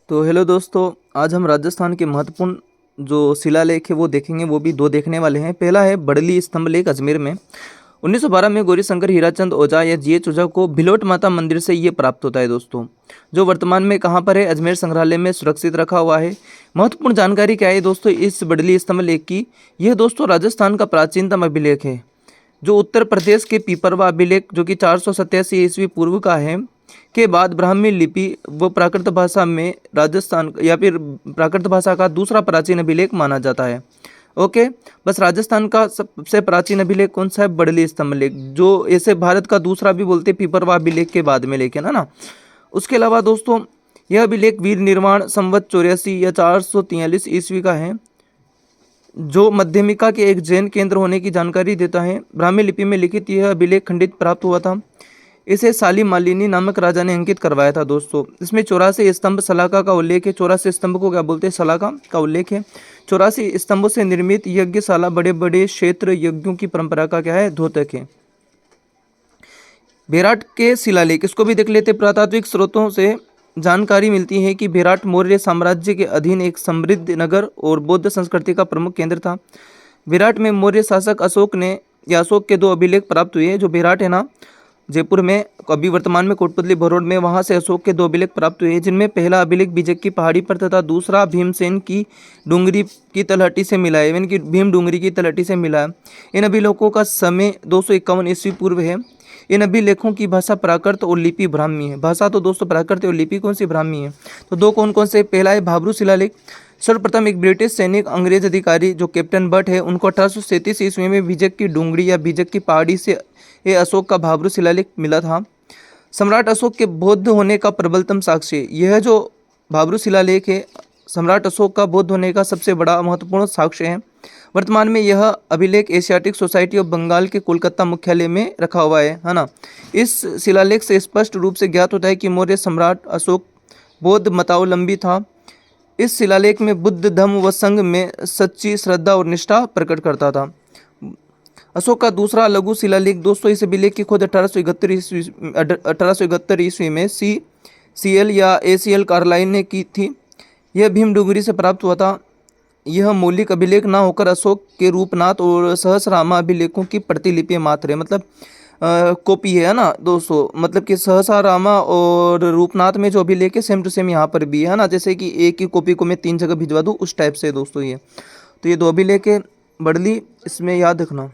तो हेलो दोस्तों, आज हम राजस्थान के महत्वपूर्ण जो शिलालेख है वो देखेंगे। वो भी दो देखने वाले हैं। पहला है बड़ली स्तंभ लेख अजमेर में। 1912 में गौरीशंकर हीराचंद ओझा या जीएच ओझा को भिलोट माता मंदिर से ये प्राप्त होता है दोस्तों, जो वर्तमान में कहाँ पर है? अजमेर संग्रहालय में सुरक्षित रखा हुआ है। महत्वपूर्ण जानकारी क्या है दोस्तों इस बड़ली स्तंभ लेख की? यह दोस्तों राजस्थान का प्राचीनतम अभिलेख है, जो उत्तर प्रदेश के पीपरवा अभिलेख जो कि 487 ईस्वी पूर्व का है के बाद ब्राह्मी लिपि व प्राकृत भाषा में राजस्थान या फिर प्राकृत भाषा का दूसरा प्राचीन अभिलेख माना जाता है। ओके, बस राजस्थान का सबसे प्राचीन अभिलेख कौन सा है? बड़ली स्तंभ लेख, जो ऐसे भारत का दूसरा भी बोलते पीपरवा अभिलेख के बाद में, लेकिन है ना। उसके अलावा दोस्तों यह अभिलेख वीर निर्माण संवत 84 या 443 ईस्वी का है, जो मध्यमिका के एक जैन केंद्र होने की जानकारी देता है। ब्राह्मी लिपि में लिखित यह अभिलेख खंडित प्राप्त हुआ था। इसे साली मालिनी नामक राजा ने अंकित करवाया था दोस्तों। इसमें 84 स्तंभ सलाखा का उल्लेख है। 84 स्तंभ को क्या बोलते हैं? सलाखा का उल्लेख है। 84 स्तंभों से निर्मित यज्ञशाला बड़े बड़े क्षेत्र यज्ञों की परंपरा का क्या है? द्योतक है। बेराट के शिलालेख, इसको भी देख लेते। पुरातात्विक स्रोतों से जानकारी मिलती है कि बेराट मौर्य साम्राज्य के अधीन एक समृद्ध नगर और बौद्ध संस्कृति का प्रमुख केंद्र था। बेराट में मौर्य शासक अशोक ने या अशोक के दो अभिलेख प्राप्त हुए। जो बेराट है ना, जयपुर में, अभी वर्तमान में कोटपुतली भरोड़ में, वहां से अशोक के दो अभिलेख प्राप्त हुए, जिनमें पहला अभिलेख बीजक की पहाड़ी पर तथा दूसरा भीमसेन की डूंगरी की तलहटी से मिला है, यानी कि भीम डूंगरी की तलहटी से मिला है। इन अभिलेखों का समय 251 ईस्वी पूर्व है। इन अभिलेखों की भाषा प्राकृत और लिपि ब्राह्मी है। भाषा तो दोस्तों प्राकृत और लिपि कौन सी? ब्राह्मी है। तो दो कौन कौन से? पहला है भाब्रू शिलालेख। सर्वप्रथम एक ब्रिटिश सैनिक अंग्रेज अधिकारी जो कैप्टन बट है, उनको 1837 ईस्वी में बीजक की डूंगरी या बीजक की पहाड़ी से ये अशोक का भाब्रू शिलालेख मिला था। सम्राट अशोक के बौद्ध होने का प्रबलतम साक्ष्य, यह जो भाब्रू शिलालेख है सम्राट अशोक का बौद्ध होने का सबसे बड़ा महत्वपूर्ण साक्ष्य है। वर्तमान में यह अभिलेख एशियाटिक सोसाइटी ऑफ बंगाल के कोलकाता मुख्यालय में रखा हुआ है ना। इस शिलालेख से स्पष्ट रूप से ज्ञात होता है कि मौर्य सम्राट अशोक बौद्ध मतावलंबी था। इस शिलालेख में बुद्ध धम्म व संघ में सच्ची श्रद्धा और निष्ठा प्रकट करता था। अशोक का दूसरा लघु शिलालेख दोस्तों, इस अभिलेख की खोज 1871 ईस्वी में CL या ACL कार्लाइन ने की थी। यह भीम डूंगरी से प्राप्त हुआ था। यह मौलिक अभिलेख ना होकर अशोक के रूपनाथ और सहस्रामा अभिलेखों की प्रतिलिपि मात्र है, मतलब कॉपी है ना दोस्तों। मतलब कि सहस्रामा और रूपनाथ में जो अभिलेख है सेम टू सेम यहाँ पर भी है ना। जैसे कि एक ही कॉपी को मैं 3 जगह भिजवा दूँ, उस टाइप से दोस्तों ये। तो ये दो अभिलेख है बड़ली, इसमें याद रखना।